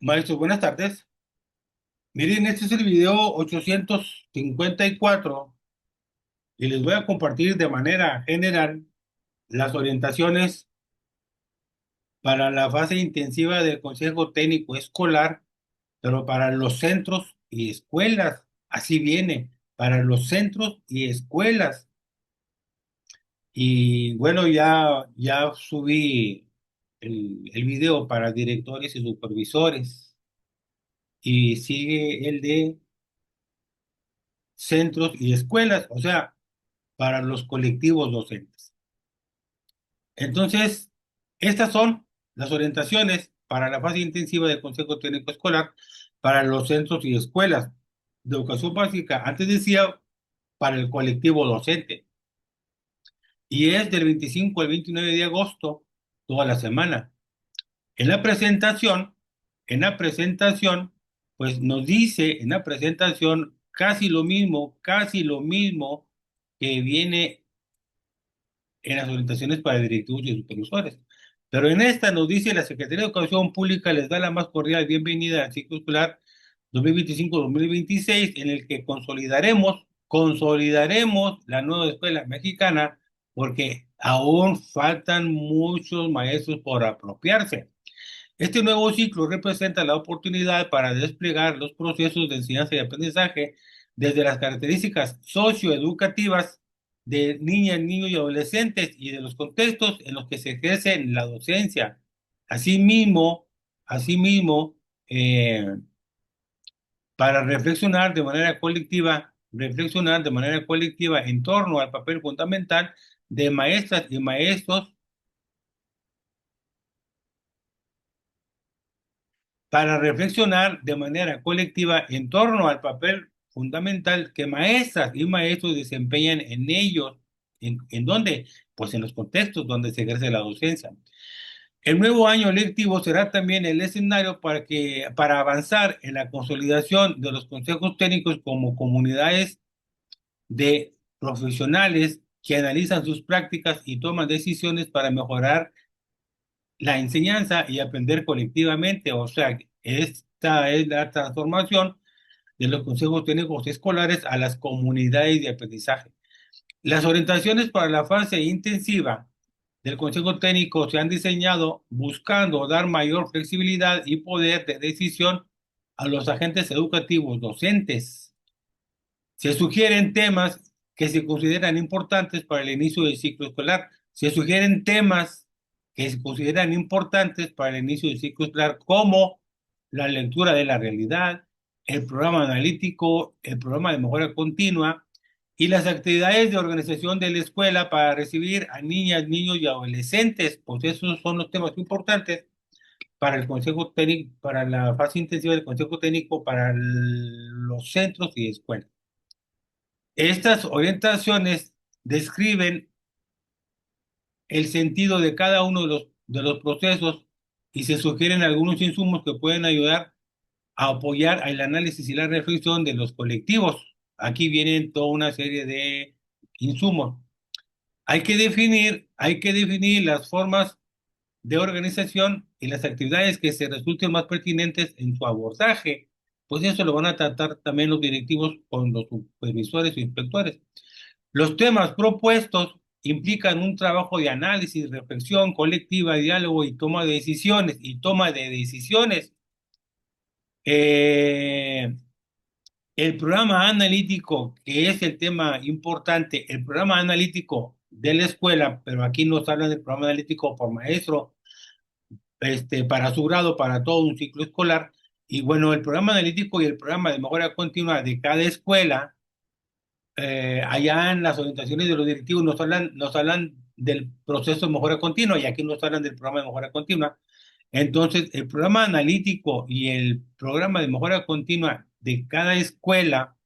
Maestro, buenas tardes. Miren, este es el video 854 y les voy a compartir de manera general las orientaciones para la fase intensiva del Consejo Técnico Escolar, pero para los centros y escuelas. Así viene, para los centros y escuelas. Y bueno, ya subí el video para directores y supervisores y sigue el de centros y escuelas, o sea, para los colectivos docentes. Entonces, estas son las orientaciones para la fase intensiva del Consejo Técnico Escolar para los centros y escuelas de educación básica. Antes decía para el colectivo docente y es del 25 al 29 de agosto, toda la semana. En la presentación, en la presentación, pues nos dice en la presentación casi lo mismo que viene en las orientaciones para directivos y supervisores. Pero en esta nos dice la Secretaría de Educación Pública les da la más cordial bienvenida al ciclo escolar 2025-2026, en el que consolidaremos la nueva escuela mexicana, porque aún faltan muchos maestros por apropiarse. Este nuevo ciclo representa la oportunidad para desplegar los procesos de enseñanza y aprendizaje desde las características socioeducativas de niñas, niños y adolescentes y de los contextos en los que se ejerce la docencia. Asimismo, eh, para reflexionar de manera colectiva en torno al papel fundamental de maestras y maestros, para reflexionar de manera colectiva en torno al papel fundamental que maestras y maestros desempeñan en ellos. ¿En dónde? Pues en los contextos donde se ejerce la docencia. El nuevo año lectivo será también el escenario para avanzar en la consolidación de los consejos técnicos como comunidades de profesionales que analizan sus prácticas y toman decisiones para mejorar la enseñanza y aprender colectivamente. O sea, esta es la transformación de los consejos técnicos escolares a las comunidades de aprendizaje. Las orientaciones para la fase intensiva del Consejo Técnico se han diseñado buscando dar mayor flexibilidad y poder de decisión a los agentes educativos docentes. Se sugieren temas que se consideran importantes para el inicio del ciclo escolar. Se sugieren temas que se consideran importantes para el inicio del ciclo escolar, como la lectura de la realidad, el programa analítico, el programa de mejora continua y las actividades de organización de la escuela para recibir a niñas, niños y adolescentes. Pues esos son los temas importantes para el Consejo Técnico, para la fase intensiva del Consejo Técnico, para los centros y escuelas. Estas orientaciones describen el sentido de cada uno de los procesos y se sugieren algunos insumos que pueden ayudar a apoyar el análisis y la reflexión de los colectivos. Aquí vienen toda una serie de insumos. Hay que definir las formas de organización y las actividades que se resulten más pertinentes en su abordaje. Pues eso lo van a tratar también los directivos con los supervisores e inspectores. Los temas propuestos implican un trabajo de análisis, reflexión colectiva, diálogo y toma de decisiones. Eh, el programa analítico, que es el tema importante, el programa analítico de la escuela, pero aquí nos hablan del programa analítico por maestro, para su grado, para todo un ciclo escolar. Y bueno, el programa analítico y el programa de mejora continua de cada escuela, allá en las orientaciones de los directivos nos hablan del proceso de mejora continua y aquí nos hablan del programa de mejora continua. Entonces, el programa analítico y el programa de mejora continua de cada escuela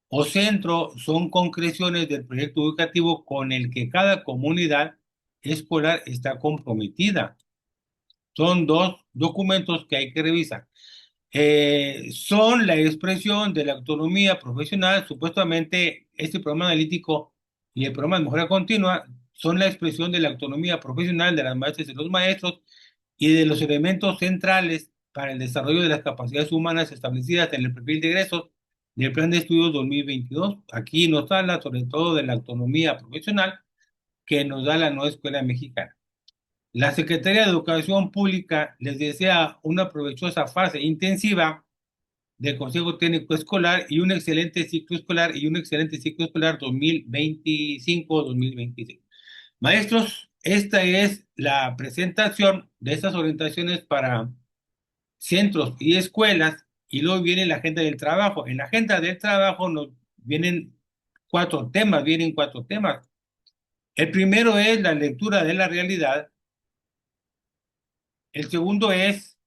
o centro son concreciones del proyecto educativo con el que cada comunidad escolar está comprometida. Son dos documentos que hay que revisar. Son la expresión de la autonomía profesional. Supuestamente, este programa analítico y el programa de mejora continua son la expresión de la autonomía profesional de las maestras y los maestros y de los elementos centrales para el desarrollo de las capacidades humanas establecidas en el perfil de egresos del Plan de Estudios 2022. Aquí nos habla sobre todo de la autonomía profesional que nos da la nueva escuela mexicana. La Secretaría de Educación Pública les desea una provechosa fase intensiva del Consejo Técnico Escolar y un excelente ciclo escolar 2025-2026. Maestros, esta es la presentación de estas orientaciones para centros y escuelas, y luego viene la agenda del trabajo. En la agenda del trabajo nos vienen cuatro temas. El primero es la lectura de la realidad. El segundo es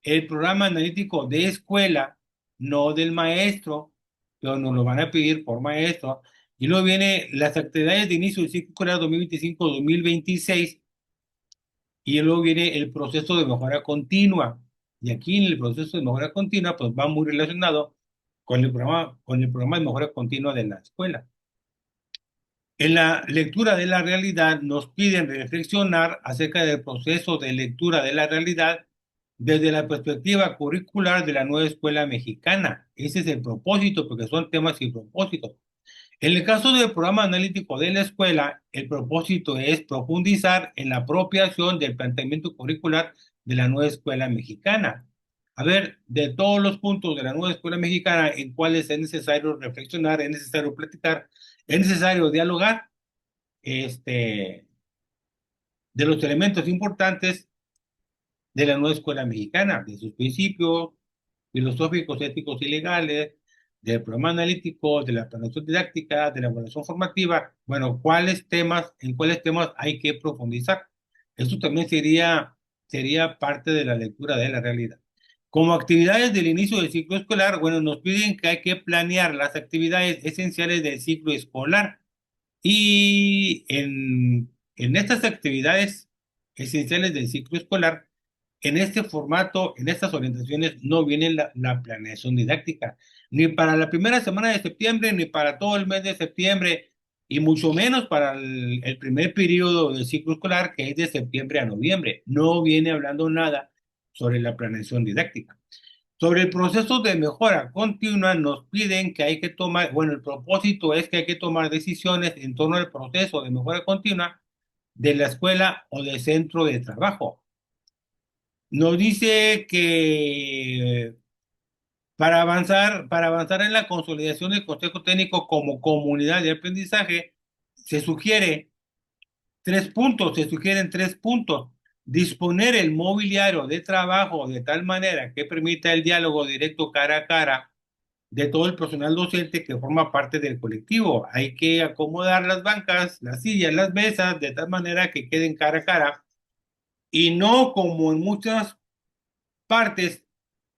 el programa analítico de escuela, no del maestro, pero nos lo van a pedir por maestro. Y luego viene las actividades de inicio del ciclo escolar 2025-2026, y luego viene el proceso de mejora continua. Y aquí en el proceso de mejora continua, pues va muy relacionado con el programa de mejora continua de la escuela. En la lectura de la realidad nos piden reflexionar acerca del proceso de lectura de la realidad desde la perspectiva curricular de la nueva escuela mexicana. Ese es el propósito, porque son temas y propósitos. En el caso del programa analítico de la escuela, el propósito es profundizar en la apropiación del planteamiento curricular de la nueva escuela mexicana. A ver, de todos los puntos de la nueva escuela mexicana, en cuáles es necesario reflexionar, es necesario platicar, es necesario dialogar, este, de los elementos importantes de la nueva escuela mexicana, de sus principios filosóficos, éticos y legales, del programa analítico, de la planeación didáctica, de la evaluación formativa. Bueno, en cuáles temas hay que profundizar? Eso también sería parte de la lectura de la realidad. Como actividades del inicio del ciclo escolar, bueno, nos piden que hay que planear las actividades esenciales del ciclo escolar. Y en estas actividades esenciales del ciclo escolar, en este formato, en estas orientaciones, no viene la planeación didáctica, ni para la primera semana de septiembre, ni para todo el mes de septiembre, y mucho menos para el primer periodo del ciclo escolar, que es de septiembre a noviembre. No viene hablando nada sobre la planeación didáctica. Sobre el proceso de mejora continua, nos piden que hay que tomar, bueno, el propósito es que hay que tomar decisiones en torno al proceso de mejora continua de la escuela o del centro de trabajo. Nos dice que para avanzar en la consolidación del Consejo Técnico como comunidad de aprendizaje, se sugiere se sugieren 3 puntos. Disponer el mobiliario de trabajo de tal manera que permita el diálogo directo cara a cara de todo el personal docente que forma parte del colectivo. Hay que acomodar las bancas, las sillas, las mesas de tal manera que queden cara a cara, y no como en muchas partes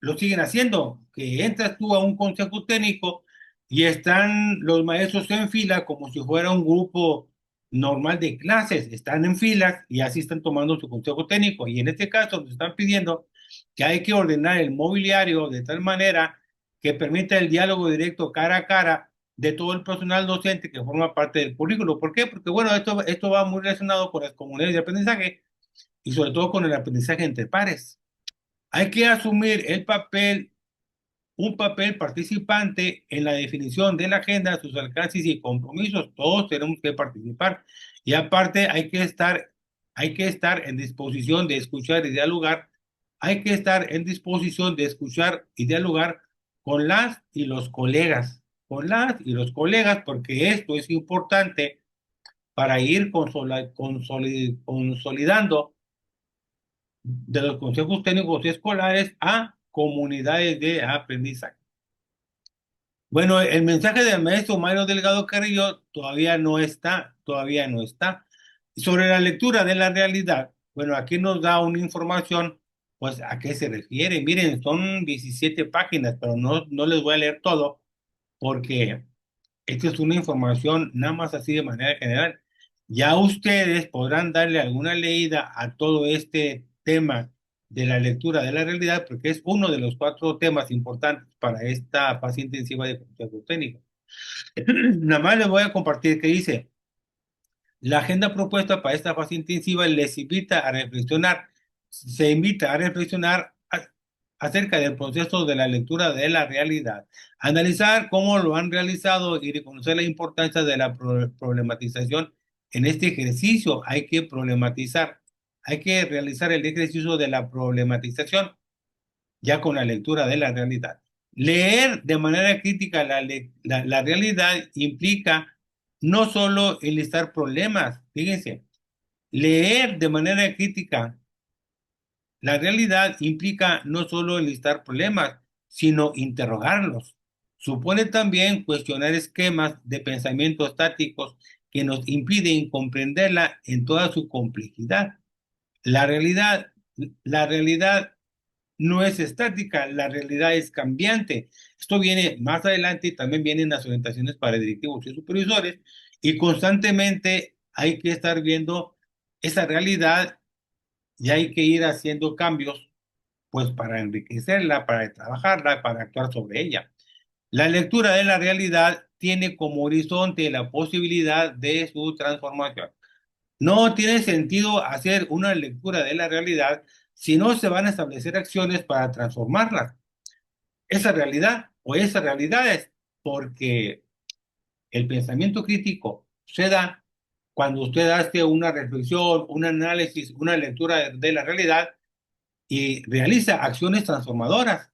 lo siguen haciendo, que entras tú a un consejo técnico y están los maestros en fila como si fuera un grupo normal de clases, están en filas y así están tomando su consejo técnico. Y en este caso nos están pidiendo que hay que ordenar el mobiliario de tal manera que permita el diálogo directo cara a cara de todo el personal docente que forma parte del currículo. ¿Por qué? Porque bueno, esto va muy relacionado con las comunidades de aprendizaje y sobre todo con el aprendizaje entre pares. Hay que asumir un papel participante en la definición de la agenda, sus alcances y compromisos. Todos tenemos que participar. Y aparte hay que estar en disposición de escuchar y dialogar. Hay que estar en disposición de escuchar y dialogar con las y los colegas, porque esto es importante para ir consolidando de los consejos técnicos escolares a comunidades de aprendizaje. Bueno, el mensaje del maestro Mario Delgado Carrillo todavía no está. Sobre la lectura de la realidad, bueno, aquí nos da una información, pues, ¿a qué se refiere? Miren, son 17 páginas, pero no les voy a leer todo, porque esta es una información nada más así de manera general. Ya ustedes podrán darle alguna leída a todo este tema de la lectura de la realidad, porque es uno de los 4 temas importantes para esta fase intensiva de consejo técnico. Nada más les voy a compartir que dice, la agenda propuesta para esta fase intensiva les invita a reflexionar, se invita a reflexionar acerca del proceso de la lectura de la realidad, analizar cómo lo han realizado y reconocer la importancia de la problematización. En este ejercicio hay que problematizar, hay que realizar el ejercicio de la problematización ya con la lectura de la realidad. Leer de manera crítica la realidad implica no solo enlistar problemas, fíjense, leer de manera crítica la realidad implica no solo enlistar problemas, sino interrogarlos. Supone también cuestionar esquemas de pensamiento estáticos que nos impiden comprenderla en toda su complejidad. La realidad, la realidad no es estática, la realidad es cambiante. Esto viene más adelante y también vienen las orientaciones para directivos y supervisores y constantemente hay que estar viendo esa realidad y hay que ir haciendo cambios pues para enriquecerla, para trabajarla, para actuar sobre ella. La lectura de la realidad tiene como horizonte la posibilidad de su transformación. No tiene sentido hacer una lectura de la realidad si no se van a establecer acciones para transformarla. Esa realidad o esas realidades, porque el pensamiento crítico se da cuando usted hace una reflexión, un análisis, una lectura de la realidad y realiza acciones transformadoras.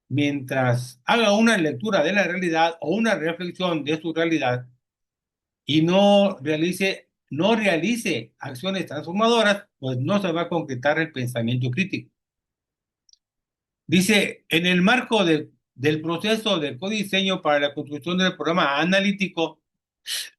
Mientras haga una lectura de la realidad o una reflexión de su realidad y no realice acciones transformadoras, pues no se va a concretar el pensamiento crítico. Dice, en el marco del proceso de codiseño para la construcción del programa analítico,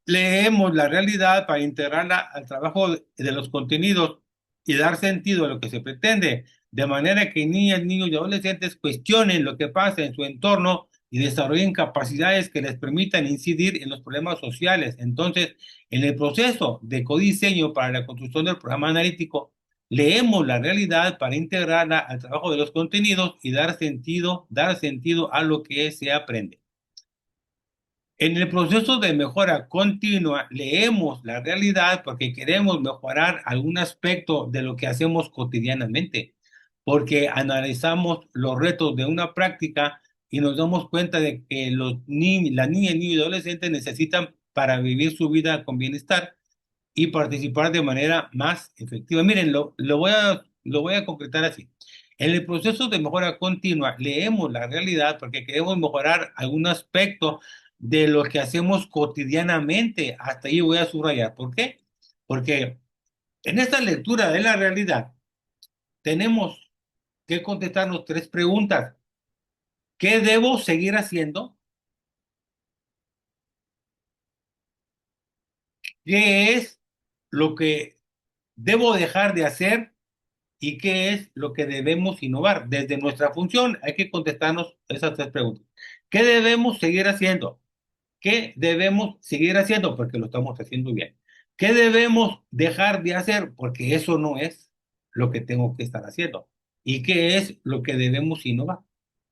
leemos la realidad para integrarla al trabajo de los contenidos y dar sentido a lo que se pretende, de manera que niñas, niños y adolescentes cuestionen lo que pasa en su entorno y desarrollen capacidades que les permitan incidir en los problemas sociales. Entonces, en el proceso de codiseño para la construcción del programa analítico, leemos la realidad para integrarla al trabajo de los contenidos y dar sentido a lo que se aprende. En el proceso de mejora continua, leemos la realidad porque queremos mejorar algún aspecto de lo que hacemos cotidianamente, porque analizamos los retos de una práctica y nos damos cuenta de que las niñas, niños y adolescentes necesitan para vivir su vida con bienestar y participar de manera más efectiva. Miren, lo voy a concretar así. En el proceso de mejora continua, leemos la realidad porque queremos mejorar algún aspecto de lo que hacemos cotidianamente. Hasta ahí voy a subrayar. ¿Por qué? Porque en esta lectura de la realidad tenemos que contestarnos tres preguntas. ¿Qué debo seguir haciendo? ¿Qué es lo que debo dejar de hacer? ¿Y qué es lo que debemos innovar? Desde nuestra función hay que contestarnos esas tres preguntas. ¿Qué debemos seguir haciendo? ¿Qué debemos seguir haciendo? Porque lo estamos haciendo bien. ¿Qué debemos dejar de hacer? Porque eso no es lo que tengo que estar haciendo. ¿Y qué es lo que debemos innovar?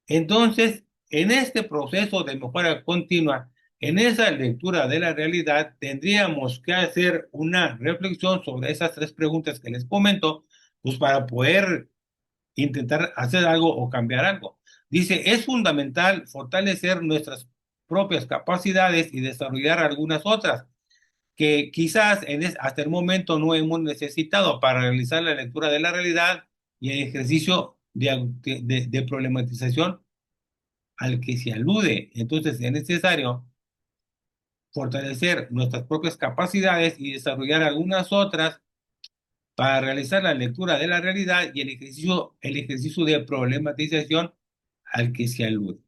Entonces, en este proceso de mejora continua, en esa lectura de la realidad, tendríamos que hacer una reflexión sobre esas tres preguntas que les comento, pues para poder intentar hacer algo o cambiar algo. Dice, es fundamental fortalecer nuestras propias capacidades y desarrollar algunas otras que quizás hasta el momento no hemos necesitado para realizar la lectura de la realidad y el ejercicio de problematización al que se alude. Entonces es necesario fortalecer nuestras propias capacidades y desarrollar algunas otras para realizar la lectura de la realidad y el ejercicio de problematización al que se alude.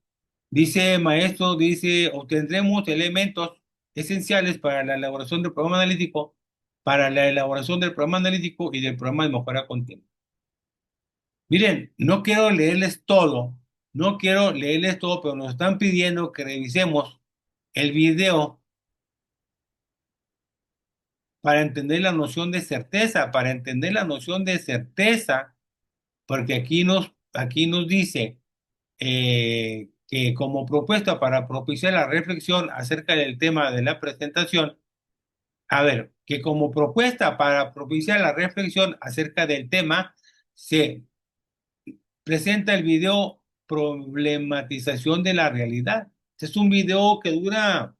Dice maestro, dice, obtendremos elementos esenciales para la elaboración del programa analítico, y del programa de mejora continua. Miren, no quiero leerles todo, pero nos están pidiendo que revisemos el video para entender la noción de certeza, porque aquí nos dice que como propuesta para propiciar la reflexión acerca del tema de la presentación, a ver, que como propuesta para propiciar la reflexión acerca del tema, se presenta el video Problematización de la realidad. Este es un video que dura,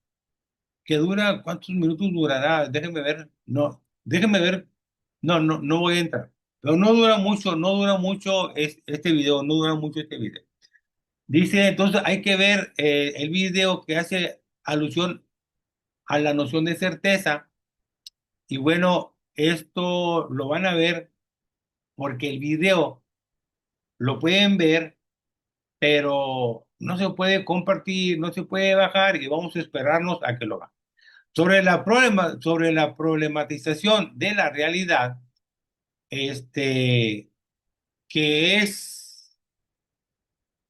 ¿cuántos minutos durará? Déjenme ver, no, déjenme ver, no voy a entrar. Pero no dura mucho, no dura mucho este video, no dura mucho este video. Dice, entonces hay que ver el video que hace alusión a la noción de certeza. Y bueno, esto lo van a ver porque el video lo pueden ver, pero no se puede compartir, no se puede bajar y vamos a esperarnos a que lo haga. Sobre la problematización de la realidad, este, que es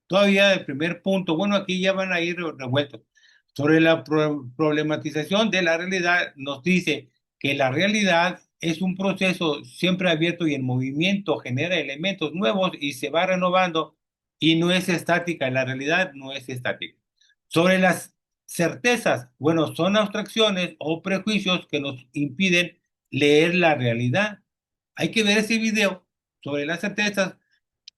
todavía el primer punto, bueno, aquí ya van a ir revueltos. Sobre la problematización de la realidad, nos dice que la realidad es un proceso siempre abierto y en movimiento, genera elementos nuevos y se va renovando y no es estática, la realidad no es estática. Sobre las certezas, bueno, son abstracciones o prejuicios que nos impiden leer la realidad. Hay que ver ese video sobre las certezas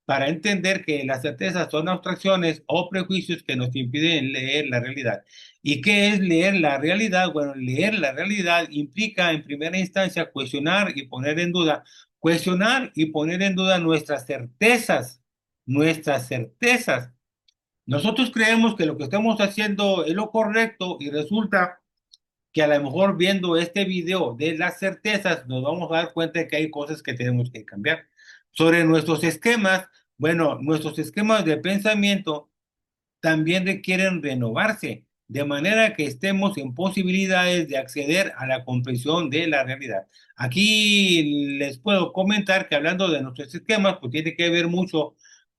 para entender que las certezas son abstracciones o prejuicios que nos impiden leer la realidad. ¿Y qué es leer la realidad? Bueno, leer la realidad implica en primera instancia cuestionar y poner en duda nuestras certezas, nuestras certezas. Nosotros creemos que lo que estamos haciendo es lo correcto y resulta que a lo mejor viendo este video de las certezas nos vamos a dar cuenta de que hay cosas que tenemos que cambiar. Sobre nuestros esquemas, bueno, nuestros esquemas de pensamiento también requieren renovarse, de manera que estemos en posibilidades de acceder a la comprensión de la realidad. Aquí les puedo comentar que hablando de nuestros esquemas, pues tiene que ver mucho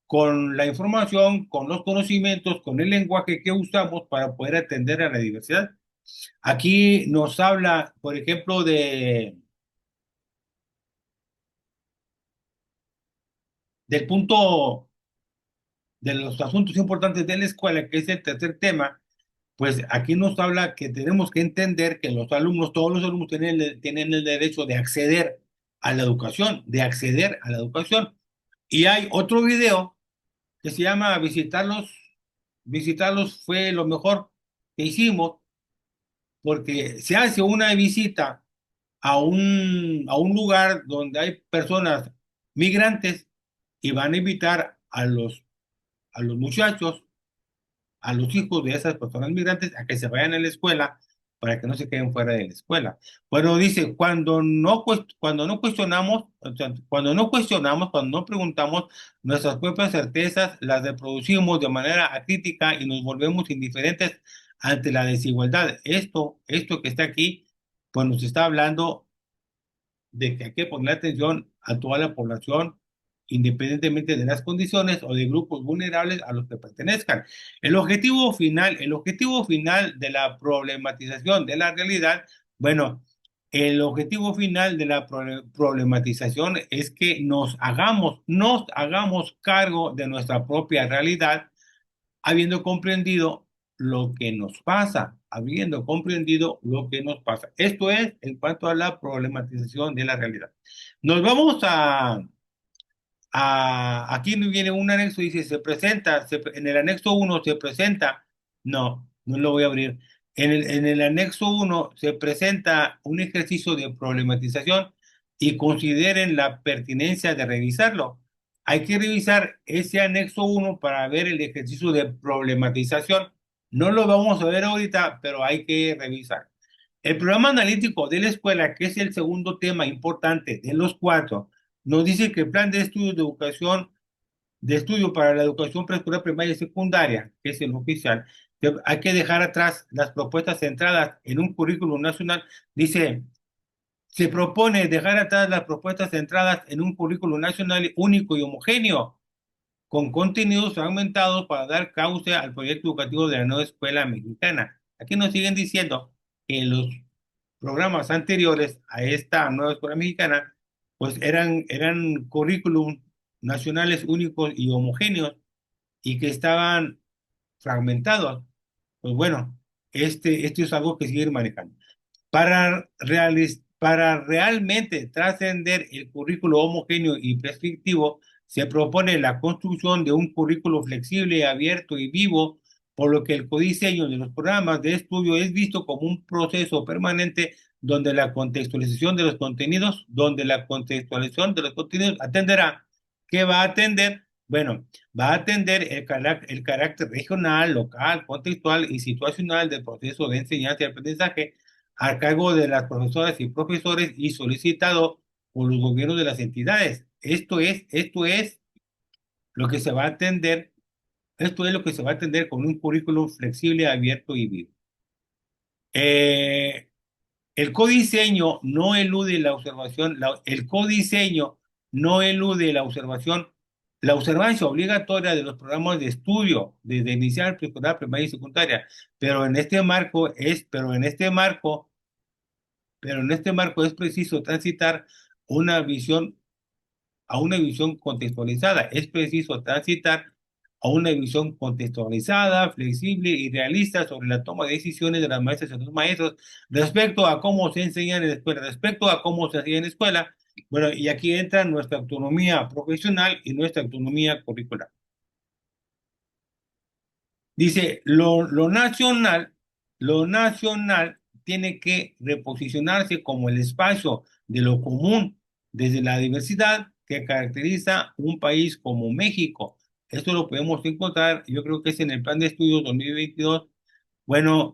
con la información, con los conocimientos, con el lenguaje que usamos para poder atender a la diversidad. Aquí nos habla, por ejemplo, del punto de los asuntos importantes de la escuela, que es el tercer tema. Pues aquí nos habla que tenemos que entender que los alumnos, todos los alumnos tienen el derecho de acceder a la educación, de acceder a la educación. Y hay otro video que se llama Visitarlos. Visitarlos fue lo mejor que hicimos, porque se hace una visita a un lugar donde hay personas migrantes y van a invitar a los muchachos, a los hijos de esas personas migrantes a que se vayan a la escuela para que no se queden fuera de la escuela. Bueno, dice, cuando no cuestionamos, o sea, cuando no preguntamos nuestras propias certezas, las reproducimos de manera acrítica y nos volvemos indiferentes ante la desigualdad. Esto que está aquí, pues nos está hablando de que hay que poner atención a toda la población, independientemente de las condiciones o de grupos vulnerables a los que pertenezcan. El objetivo final de la problematización de la realidad, bueno, el objetivo final de la problematización es que nos hagamos cargo de nuestra propia realidad habiendo comprendido lo que nos pasa, habiendo comprendido lo que nos pasa. Esto es en cuanto a la problematización de la realidad. Nos vamos aquí viene un anexo, dice, en el anexo uno se presenta, no lo voy a abrir. En el anexo uno se presenta un ejercicio de problematización y consideren la pertinencia de revisarlo. Hay que revisar ese anexo uno para ver el ejercicio de problematización. No lo vamos a ver ahorita, pero hay que revisar. El programa analítico de la escuela, que es el segundo tema importante de los cuatro, nos dice que el plan de estudio para la educación preescolar, primaria y secundaria, que es el oficial, que hay que dejar atrás las propuestas centradas en un currículum nacional. Dice, se propone dejar atrás las propuestas centradas en un currículum nacional único y homogéneo, con contenidos fragmentados para dar cauce al proyecto educativo de la nueva escuela mexicana. Aquí nos siguen diciendo que los programas anteriores a esta nueva escuela mexicana, pues eran currículum nacionales únicos y homogéneos y que estaban fragmentados. Pues bueno, este es algo que seguir manejando. Para realmente trascender el currículo homogéneo y prescriptivo, Se propone la construcción de un currículo flexible, abierto y vivo, por lo que el codiseño de los programas de estudio es visto como un proceso permanente donde la contextualización de los contenidos atenderá. ¿Qué va a atender? Bueno, va a atender el carácter regional, local, contextual y situacional del proceso de enseñanza y aprendizaje a cargo de las profesoras y profesores y solicitado por los gobiernos de las entidades. Esto es lo que se va a atender, esto es lo que se va a atender con un currículum flexible, abierto y vivo. Eh, el codiseño no elude la observación, el codiseño no elude la observancia obligatoria de los programas de estudio desde inicial, preescolar, primaria y secundaria, pero en este marco es preciso transitar una visión a una visión contextualizada. Es preciso transitar a una visión contextualizada, flexible y realista sobre la toma de decisiones de las maestras y los maestros respecto a cómo se enseña en la escuela, respecto a cómo se enseña en la escuela. Bueno, y aquí entra nuestra autonomía profesional y nuestra autonomía curricular. Dice, lo nacional tiene que reposicionarse como el espacio de lo común desde la diversidad que caracteriza un país como México. Esto lo podemos encontrar, yo creo que es en el Plan de Estudios 2022. Bueno,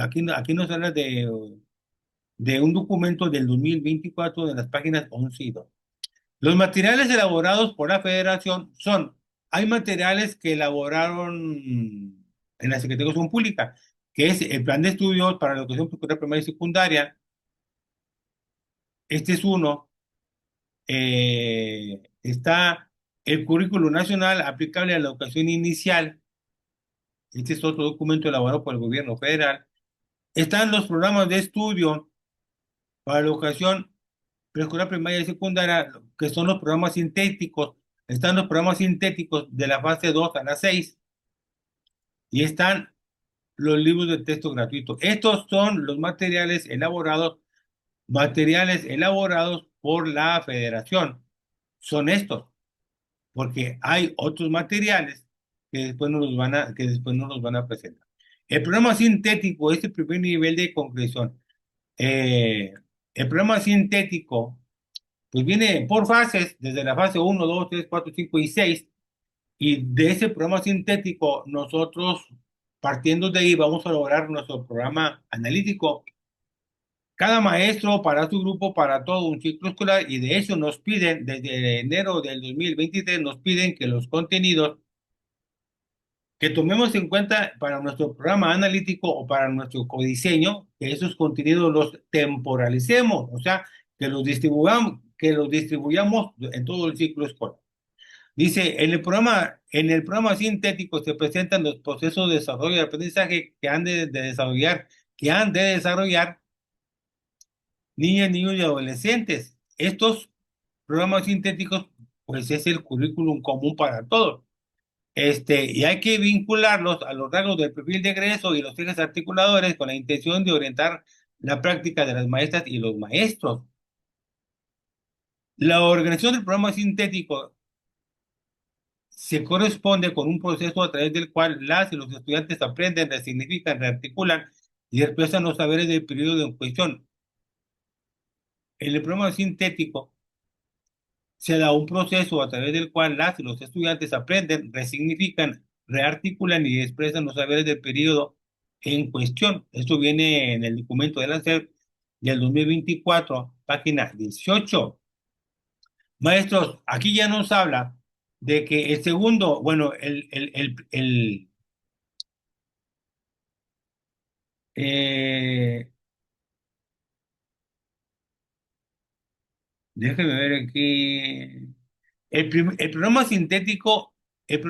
aquí nos habla de un documento del 2024 de las páginas 11 y 2. Los materiales elaborados por la Federación hay materiales que elaboraron en la Secretaría de Educación Pública, que es el Plan de Estudios para la Educación Superior Primaria y Secundaria. Este es uno. Está el Currículo Nacional aplicable a la educación inicial. Este es otro documento elaborado por el gobierno federal. Están los programas de estudio para la educación preescolar, primaria y secundaria, que son los programas sintéticos. Están los programas sintéticos de la fase 2 a la 6 y están los libros de texto gratuitos. Estos son los materiales elaborados por la Federación. Son estos, porque hay otros materiales que después nos los van a presentar. El programa sintético es el primer nivel de concreción. Eh, el programa sintético pues viene por fases, desde la fase 1, 2, 3, 4, 5 y 6, y de ese programa sintético nosotros, partiendo de ahí, vamos a lograr nuestro programa analítico. Cada maestro para su grupo, para todo un ciclo escolar, y de hecho nos piden, desde enero del 2023, nos piden que los contenidos que tomemos en cuenta para nuestro programa analítico o para nuestro codiseño, que esos contenidos los temporalicemos, o sea, que los distribuyamos en todo el ciclo escolar. Dice, en el programa sintético se presentan los procesos de desarrollo y aprendizaje que han de desarrollar niñas, niños y adolescentes. Estos programas sintéticos, pues es el currículum común para todos. Y hay que vincularlos a los rasgos del perfil de egreso y los ejes articuladores con la intención de orientar la práctica de las maestras y los maestros. La organización del programa sintético se corresponde con un proceso a través del cual las y los estudiantes aprenden, resignifican, rearticulan y expresan los saberes del periodo en cuestión. En el programa sintético se da un proceso a través del cual las y los estudiantes aprenden, resignifican, rearticulan y expresan los saberes del periodo en cuestión. Esto viene en el documento de la SEP del 2024, página 18. Maestros, aquí ya nos habla de que el segundo, bueno, eh, déjenme ver aquí. El programa sintético es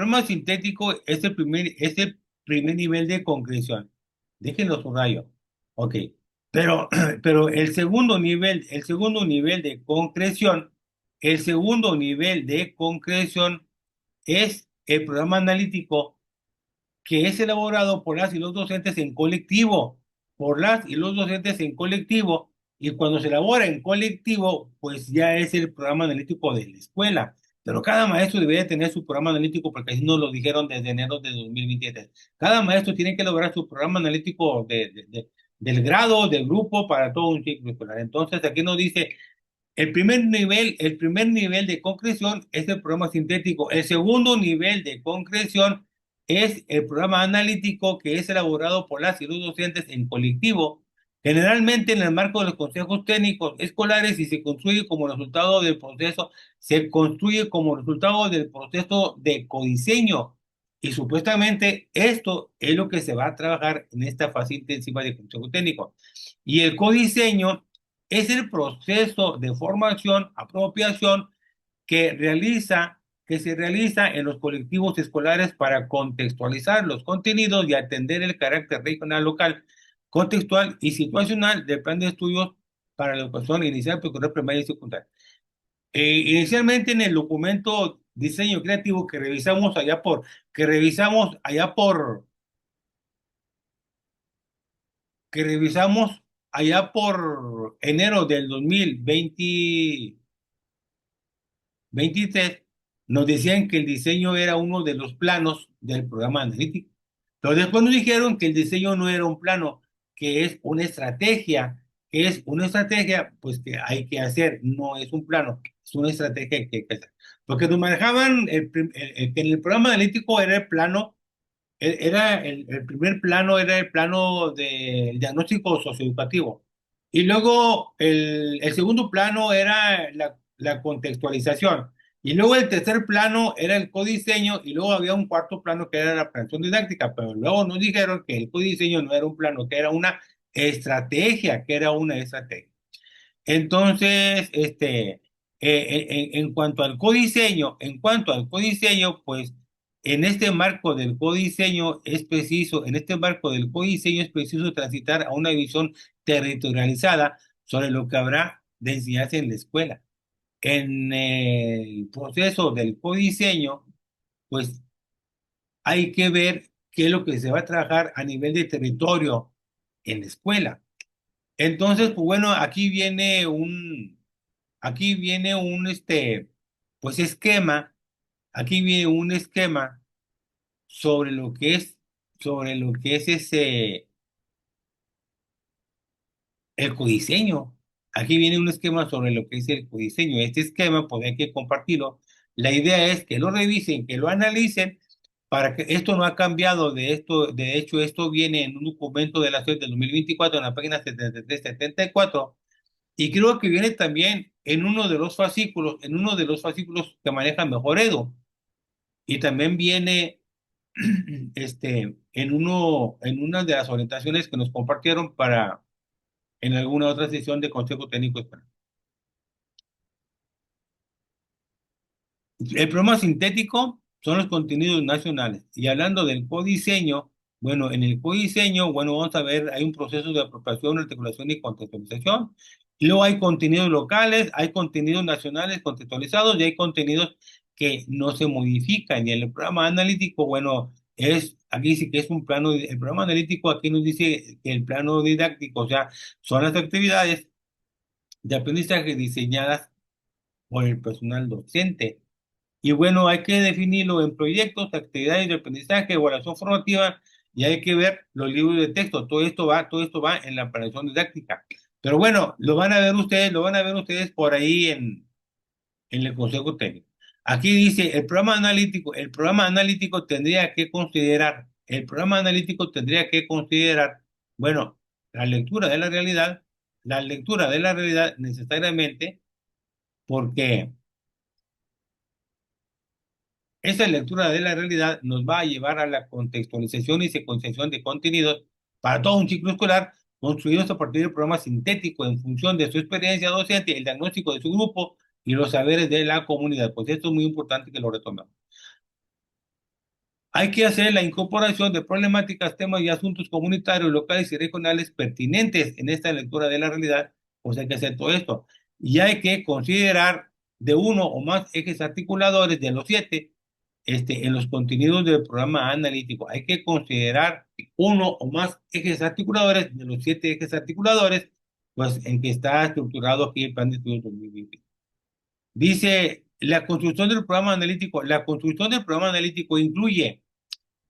el primer nivel de concreción. Déjenlo subrayo. Ok. Pero, pero el segundo nivel de concreción es el programa analítico que es elaborado por las y los docentes en colectivo, y cuando se elabora en colectivo, pues ya es el programa analítico de la escuela. Pero cada maestro debería tener su programa analítico porque así nos lo dijeron desde enero de 2027. Cada maestro tiene que lograr su programa analítico del grado, del grupo para todo un ciclo escolar. Entonces aquí nos dice el primer nivel de concreción es el programa sintético. El segundo nivel de concreción es el programa analítico que es elaborado por las y los docentes en colectivo, generalmente en el marco de los consejos técnicos escolares y se construye como resultado del proceso de codiseño. Y supuestamente esto es lo que se va a trabajar en esta fase intensiva de consejo técnico. Y el codiseño es el proceso de formación, apropiación que se realiza en los colectivos escolares para contextualizar los contenidos y atender el carácter regional, local, contextual y situacional del plan de estudios para la educación inicial, preescolar, primaria y secundaria. Inicialmente en el documento diseño creativo que revisamos allá por, que revisamos allá por enero del 2023, nos decían que el diseño era uno de los planos del programa analítico. Pero después nos dijeron que el diseño no era un plano, que es una estrategia, pues que hay que hacer, no es un plano, es una estrategia que hay que hacer. Porque nos manejaban que en el programa analítico era el plano, el primer plano era el plano del diagnóstico socioeducativo. Y luego el segundo plano era la contextualización. Y luego el tercer plano era el codiseño y luego había un cuarto plano que era la planeación didáctica, pero luego nos dijeron que el codiseño no era un plano, que era una estrategia, que era una estrategia. Entonces, en cuanto al codiseño, pues en este marco del codiseño es preciso transitar a una visión territorializada sobre lo que habrá de enseñarse en la escuela. En el proceso del codiseño, pues hay que ver qué es lo que se va a trabajar a nivel de territorio en la escuela. Entonces, pues bueno, aquí viene un, pues esquema, aquí viene un esquema sobre lo que es, sobre lo que es el codiseño. Aquí viene un esquema sobre lo que es el codiseño. Este esquema, pues hay que compartirlo. La idea es que lo revisen, que lo analicen, para que esto no ha cambiado de esto. De hecho, esto viene en un documento de la SED del 2024 en la página 73-74. Y creo que viene también en uno de los fascículos que maneja Mejor Edu. Y también viene en una de las orientaciones que nos compartieron en alguna otra sesión de Consejo Técnico Escolar. El programa sintético son los contenidos nacionales. Y hablando del codiseño, bueno, en el codiseño, bueno, vamos a ver, hay un proceso de apropiación, articulación y contextualización. Y luego hay contenidos locales, hay contenidos nacionales contextualizados y hay contenidos que no se modifican. Y el programa analítico, bueno, aquí sí que es un plano, el programa analítico aquí nos dice que el plano didáctico, o sea, son las actividades de aprendizaje diseñadas por el personal docente. Y bueno, hay que definirlo en proyectos, actividades de aprendizaje, evaluación formativa, y hay que ver los libros de texto. Todo esto va en la planeación didáctica. Pero bueno, lo van a ver ustedes por ahí en el Consejo Técnico. Aquí dice, el programa analítico tendría que considerar, bueno, la lectura de la lectura de la realidad necesariamente, porque esa lectura de la realidad nos va a llevar a la contextualización y secuenciación de contenidos para todo un ciclo escolar construidos a partir del programa sintético en función de su experiencia docente, el diagnóstico de su grupo y los saberes de la comunidad. Pues esto es muy importante que lo retomemos. Hay que hacer la incorporación de problemáticas, temas y asuntos comunitarios, locales y regionales pertinentes en esta lectura de la realidad. Pues hay que hacer todo esto. Y hay que considerar de uno o más ejes articuladores de los siete en los contenidos del programa analítico. Hay que considerar uno o más ejes articuladores de los siete ejes articuladores, pues en que está estructurado aquí el plan de estudios 2020. Dice La construcción del programa analítico incluye,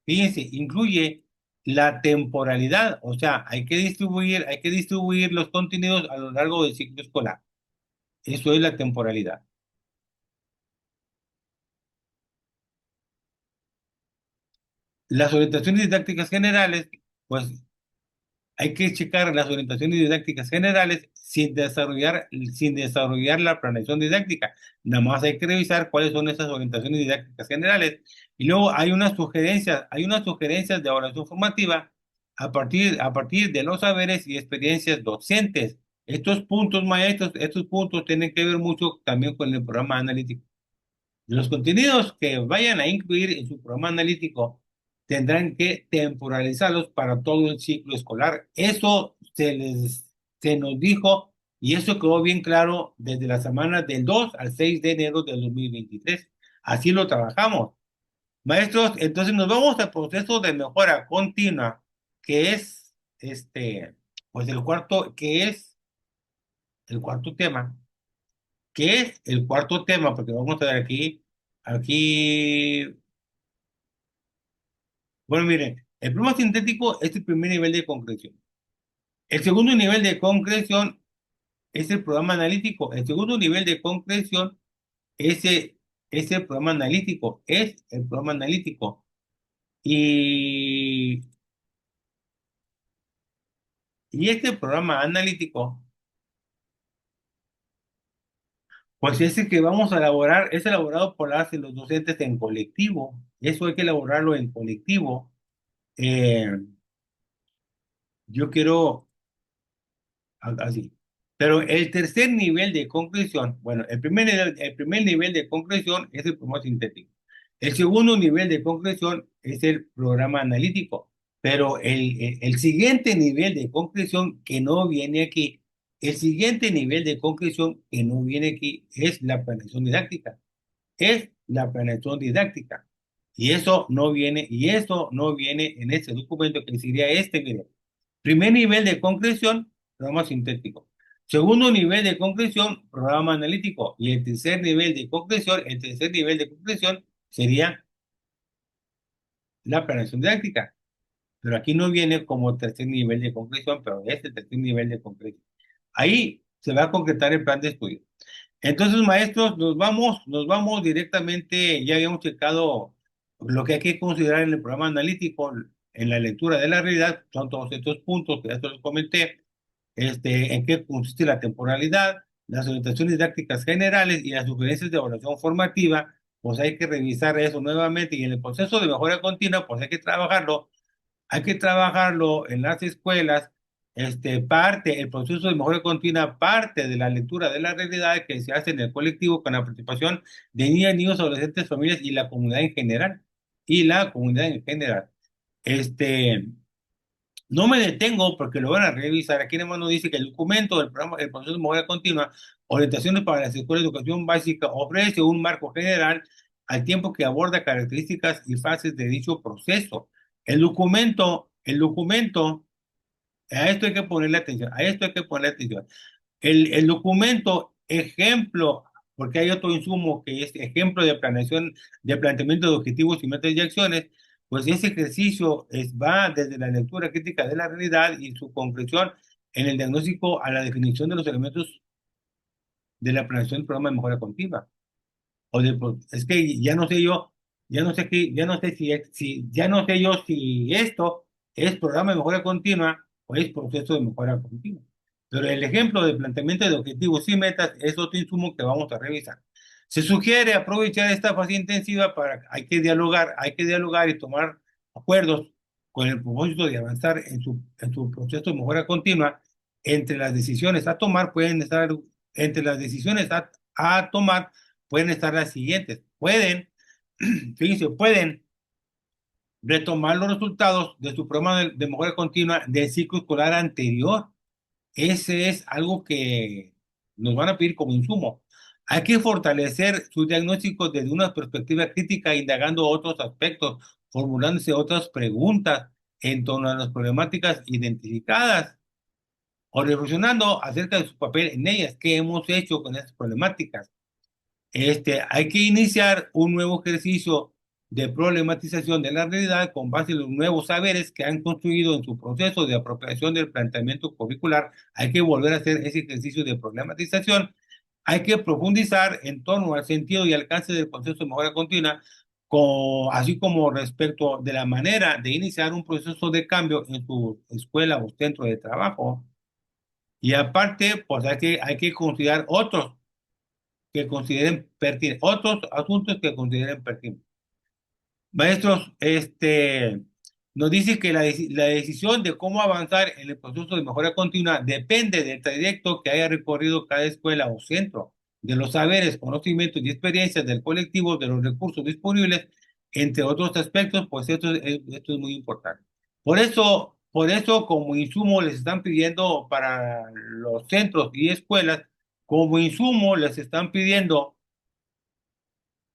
fíjense, incluye la temporalidad, o sea, hay que distribuir los contenidos a lo largo del ciclo escolar. Eso es la temporalidad. Las orientaciones didácticas generales, pues hay que checar las orientaciones didácticas generales sin desarrollar la planeación didáctica. Nada más hay que revisar cuáles son esas orientaciones didácticas generales. Y luego hay unas sugerencias de evaluación formativa a partir de los saberes y experiencias docentes. Estos puntos, maestros, estos puntos tienen que ver mucho también con el programa analítico. Los contenidos que vayan a incluir en su programa analítico tendrán que temporalizarlos para todo el ciclo escolar. Se nos dijo y eso quedó bien claro desde la semana del 2 al 6 de enero del 2023. Así lo trabajamos. Maestros, entonces nos vamos al proceso de mejora continua, que es pues el cuarto tema. ¿Qué es el cuarto tema? Porque vamos a ver aquí, bueno, miren, el pluma sintético es el primer nivel de concreción. El segundo nivel de concreción es el programa analítico. El segundo nivel de concreción es es el programa analítico, es el programa analítico. Y, y este programa analítico, pues es el que vamos a elaborar, es elaborado por los docentes en colectivo. Eso hay que elaborarlo en colectivo. Eh, yo quiero así. Pero el tercer nivel de concreción, bueno, el primer nivel de concreción es el programa sintético. El segundo nivel de concreción es el programa analítico. Pero el siguiente nivel de concreción que no viene aquí, el siguiente nivel de concreción que no viene aquí es la planeación didáctica. Es la planeación didáctica. Y eso no viene en este documento que sería mire. Primer nivel de concreción, programa sintético. Segundo nivel de concreción, programa analítico. Y el tercer nivel de concreción sería la planeación didáctica. Pero aquí no viene como tercer nivel de concreción, pero es el tercer nivel de concreción. Ahí se va a concretar el plan de estudio. Entonces, maestros, nos vamos directamente, ya habíamos checado lo que hay que considerar en el programa analítico, en la lectura de la realidad, son todos estos puntos que ya se los comenté, en qué consiste la temporalidad, las orientaciones didácticas generales y las sugerencias de evaluación formativa, pues hay que revisar eso nuevamente y en el proceso de mejora continua, pues hay que trabajarlo en las escuelas. El proceso de mejora continua parte de la lectura de la realidad que se hace en el colectivo con la participación de niñas, niños, adolescentes, familias y la comunidad en general. Y la comunidad en general. Este, no me detengo porque lo van a revisar. Aquí nada más nos dice que el documento del programa, el proceso de mejora continua, orientaciones para las escuelas de educación básica, ofrece un marco general al tiempo que aborda características y fases de dicho proceso. El documento, a esto hay que ponerle atención, a esto hay que ponerle atención. El documento ejemplo, porque hay otro insumo que es ejemplo de planeación, de planteamiento de objetivos y metas y acciones, pues ese ejercicio va desde la lectura crítica de la realidad y su concreción en el diagnóstico a la definición de los elementos de la planeación del programa de mejora continua. Es que ya no sé yo, ya no sé ya no sé yo si esto es programa de mejora continua o es proceso de mejora continua. Pero el ejemplo de planteamiento de objetivos y metas es otro insumo que vamos a revisar. Se sugiere aprovechar esta fase intensiva hay que dialogar y tomar acuerdos con el propósito de avanzar en su proceso de mejora continua. Entre las decisiones a tomar pueden estar, entre las decisiones a tomar pueden estar las siguientes. Fíjense, pueden retomar los resultados de su programa de mejora continua del ciclo escolar anterior. Ese es algo que nos van a pedir como insumo. Hay que fortalecer sus diagnósticos desde una perspectiva crítica, indagando otros aspectos, formulándose otras preguntas en torno a las problemáticas identificadas o reflexionando acerca de su papel en ellas. ¿Qué hemos hecho con estas problemáticas? Hay que iniciar un nuevo ejercicio de problematización de la realidad con base en los nuevos saberes que han construido en su proceso de apropiación del planteamiento curricular. Hay que volver a hacer ese ejercicio de problematización. Hay que profundizar en torno al sentido y alcance del proceso de mejora continua, así como respecto de la manera de iniciar un proceso de cambio en su escuela o centro de trabajo. Y aparte, pues hay que considerar otros que consideren pertinentes, otros asuntos que consideren pertinentes. Maestros, nos dice que la decisión de cómo avanzar en el proceso de mejora continua depende del trayecto que haya recorrido cada escuela o centro, de los saberes, conocimientos y experiencias del colectivo, de los recursos disponibles, entre otros aspectos, pues esto es muy importante. Por eso, como insumo les están pidiendo para los centros y escuelas, como insumo les están pidiendo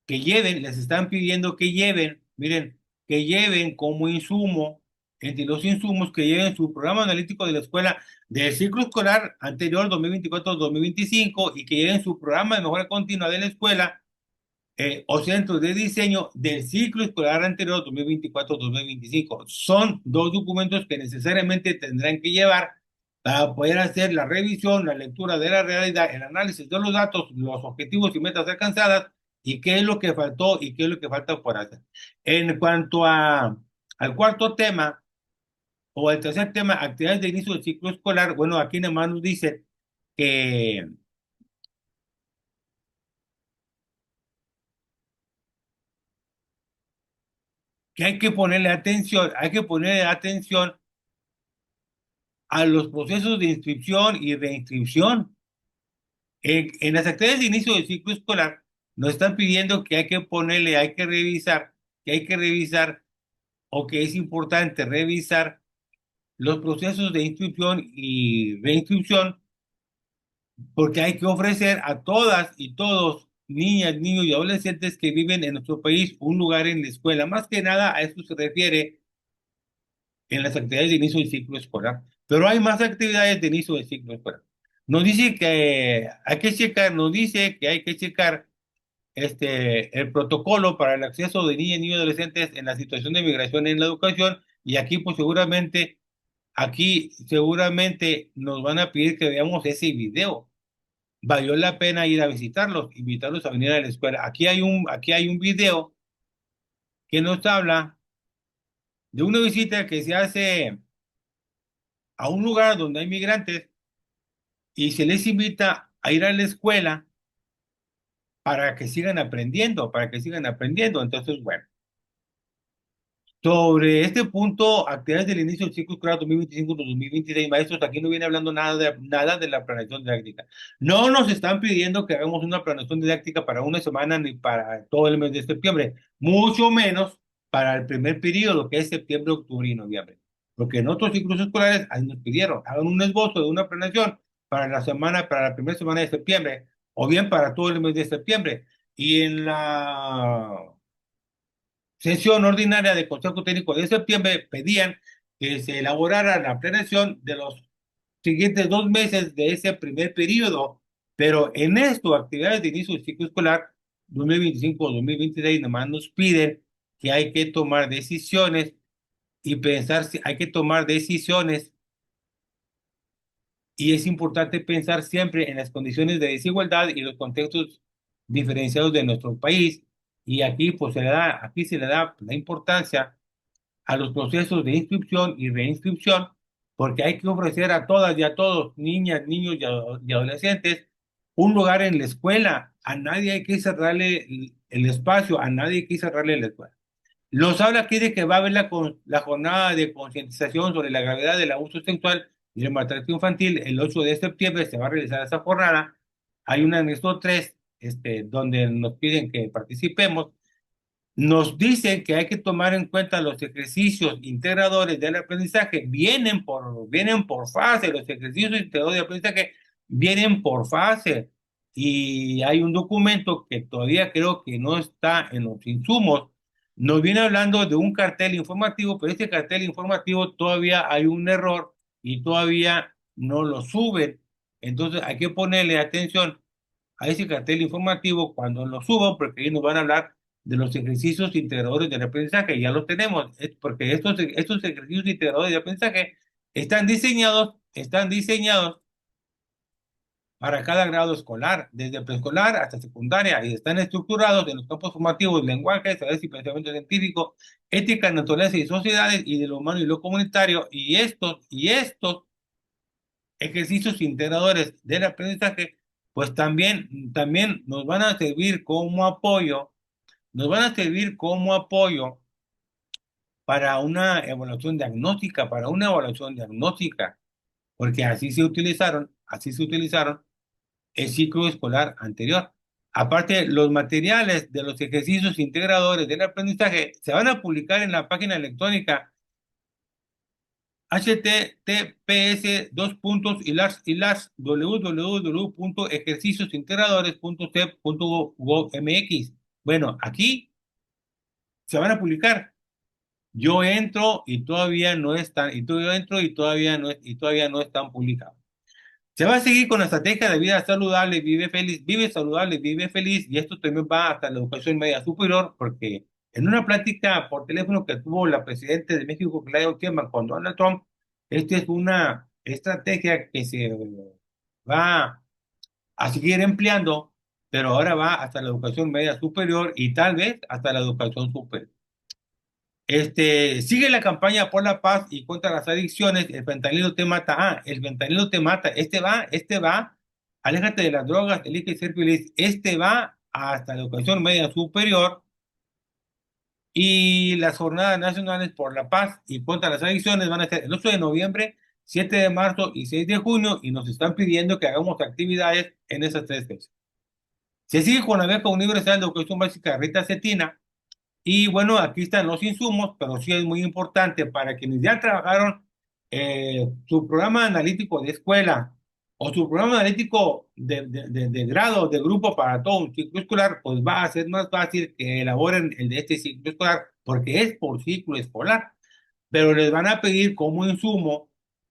que lleven, les están pidiendo que lleven, miren, que lleven como insumo, entre los insumos, que lleven su programa analítico de la escuela del ciclo escolar anterior 2024-2025 y que lleven su programa de mejora continua de la escuela o centros de diseño del ciclo escolar anterior 2024-2025. Son dos documentos que necesariamente tendrán que llevar para poder hacer la revisión, la lectura de la realidad, el análisis de los datos, los objetivos y metas alcanzadas y qué es lo que faltó y qué es lo que falta por hacer. En cuanto al cuarto tema o al tercer tema, actividades de inicio del ciclo escolar, bueno, aquí nada más nos dice que, que hay que ponerle atención a los procesos de inscripción y reinscripción. En las actividades de inicio del ciclo escolar nos están pidiendo que hay que ponerle, hay que revisar o que es importante revisar los procesos de inscripción y reinscripción porque hay que ofrecer a todas y todos, niñas, niños y adolescentes que viven en nuestro país un lugar en la escuela. Más que nada a eso se refiere en las actividades de inicio del ciclo escolar, pero hay más actividades de inicio del ciclo escolar. Nos dice que hay que checar, nos dice que hay que checar el protocolo para el acceso de niñas, niños y adolescentes en la situación de migración en la educación, y aquí seguramente nos van a pedir que veamos ese video. Valió la pena ir a visitarlos, invitarlos a venir a la escuela. Aquí hay un video que nos habla de una visita que se hace a un lugar donde hay migrantes y se les invita a ir a la escuela para que sigan aprendiendo, para que sigan aprendiendo. Entonces, bueno, sobre este punto, actividades del inicio del ciclo escolar 2025-2026, maestros, aquí no viene hablando nada de la planeación didáctica. No nos están pidiendo que hagamos una planeación didáctica para una semana ni para todo el mes de septiembre, mucho menos para el primer periodo, que es septiembre, octubre y noviembre. Porque en otros ciclos escolares ahí nos pidieron, hagan un esbozo de una planeación para la primera semana de septiembre, o bien para todo el mes de septiembre. Y en la sesión ordinaria del Consejo Técnico de septiembre pedían que se elaborara la planeación de los siguientes 2 meses de ese primer periodo, pero en esto, actividades de inicio del ciclo escolar 2025-2026, nomás nos piden que hay que tomar decisiones y pensar si hay que tomar decisiones y es importante pensar siempre en las condiciones de desigualdad y los contextos diferenciados de nuestro país. Y aquí se le da la importancia a los procesos de inscripción y reinscripción, porque hay que ofrecer a todas y a todos, niñas, niños y adolescentes, un lugar en la escuela. A nadie hay que cerrarle el espacio, a nadie hay que cerrarle la escuela. Los habla aquí de que va a haber la jornada de concientización sobre la gravedad del abuso sexual y el maltrato infantil. El 8 de septiembre se va a realizar esa jornada. Hay un anexo 3 donde nos piden que participemos. Nos dicen que hay que tomar en cuenta los ejercicios integradores del aprendizaje. Vienen por fase, los ejercicios integradores de aprendizaje vienen por fase. Y hay un documento que todavía creo que no está en los insumos. Nos viene hablando de un cartel informativo, pero este cartel informativo todavía hay un error, y todavía no lo suben. Entonces hay que ponerle atención. a ese cartel informativo cuando lo subo, porque ahí nos van a hablar de los ejercicios integradores del aprendizaje. Ya los tenemos, porque estos ejercicios integradores de aprendizaje están diseñados para cada grado escolar, desde preescolar hasta secundaria, y están estructurados en los campos formativos, lenguaje, saberes y pensamiento científico, ética, naturaleza y sociedades, y de lo humano y lo comunitario, y estos ejercicios integradores del aprendizaje, pues también nos van a servir como apoyo, nos van a servir como apoyo para una evaluación diagnóstica, porque así se utilizaron el ciclo escolar anterior. Aparte, los materiales de los ejercicios integradores del aprendizaje se van a publicar en la página electrónica https www.ejerciciosintegradores.cep.gov.mx. Bueno, aquí se van a publicar. Yo entro y todavía no están, y yo entro y todavía no están publicados. Se va a seguir con la estrategia de vida saludable, vive feliz, vive saludable, vive feliz, y esto también va hasta la educación media superior, porque en una plática por teléfono que tuvo la presidenta de México, Claudia Sheinbaum, con Donald Trump, esta es una estrategia que se va a seguir empleando, pero ahora va hasta la educación media superior y tal vez hasta la educación superior. Sigue la campaña por la paz y contra las adicciones. El fentanilo te mata. El fentanilo te mata. Este va. Aléjate de las drogas, elige ser feliz. Este va hasta la educación media superior y las jornadas nacionales por la paz y contra las adicciones van a ser el 8 de noviembre, 7 de marzo y 6 de junio, y nos están pidiendo que hagamos actividades en esas tres fechas. Se sigue con la beca universal de educación básica Rita Cetina. Y bueno, aquí están los insumos, pero sí es muy importante para quienes ya trabajaron su programa analítico de escuela o su programa analítico de grado, de grupo para todo un ciclo escolar, pues va a ser más fácil que elaboren el de este ciclo escolar, porque es por ciclo escolar, pero les van a pedir como insumo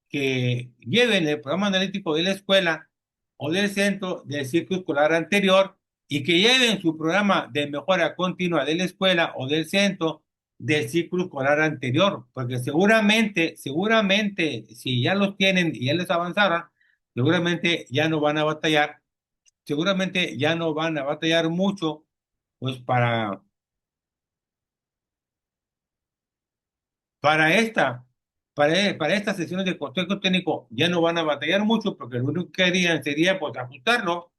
que lleven el programa analítico de la escuela o del centro del ciclo escolar anterior y que lleven su programa de mejora continua de la escuela o del centro del ciclo escolar anterior, porque seguramente, si ya los tienen y ya les avanzaron, seguramente ya no van a batallar mucho, pues Para esta, para estas sesiones de consejo técnico ya no van a batallar mucho porque lo único que harían sería pues ajustarlo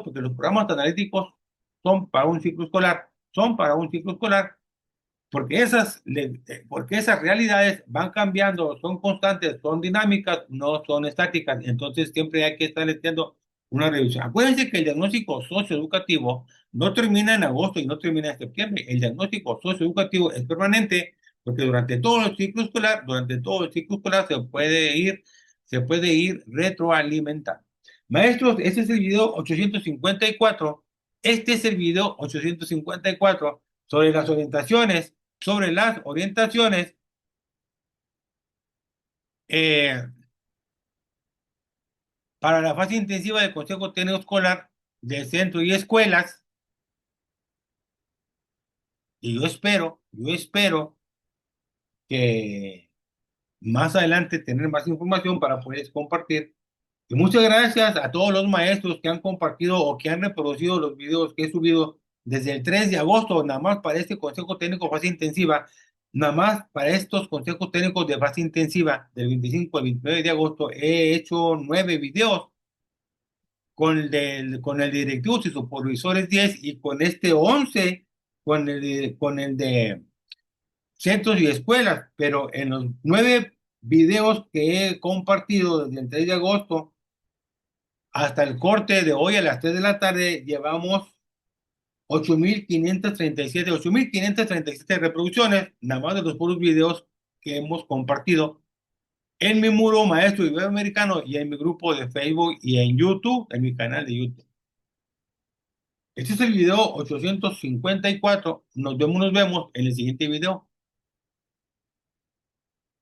porque los programas analíticos son para un ciclo escolar, porque esas realidades van cambiando, son constantes, son dinámicas, no son estáticas, entonces siempre hay que estar haciendo una revisión. Acuérdense que el diagnóstico socioeducativo no termina en agosto y no termina en septiembre. El diagnóstico socioeducativo es permanente porque durante todo el ciclo escolar se puede ir retroalimentando. Maestros, este es el video 854. Este es el video 854 sobre las orientaciones eh, para la fase intensiva del Consejo Técnico Escolar de centro y escuelas. Y yo espero que más adelante tener más información para poder compartir. Y muchas gracias a todos los maestros que han compartido o que han reproducido los videos que he subido desde el 3 de agosto, nada más para este Consejo Técnico de Fase Intensiva, nada más para estos consejos técnicos de fase intensiva del 25 al 29 de agosto, he hecho 9 videos con el directivo y supervisores 10 y con este 11 con el de centros y escuelas, pero en los 9 videos que he compartido desde el 3 de agosto hasta el corte de hoy a las 3 de la tarde, llevamos 8.537 reproducciones, nada más de los puros videos que hemos compartido en mi muro Maestro Iberoamericano y en mi grupo de Facebook y en YouTube, en mi canal de YouTube. Este es el video 854. Nos vemos en el siguiente video.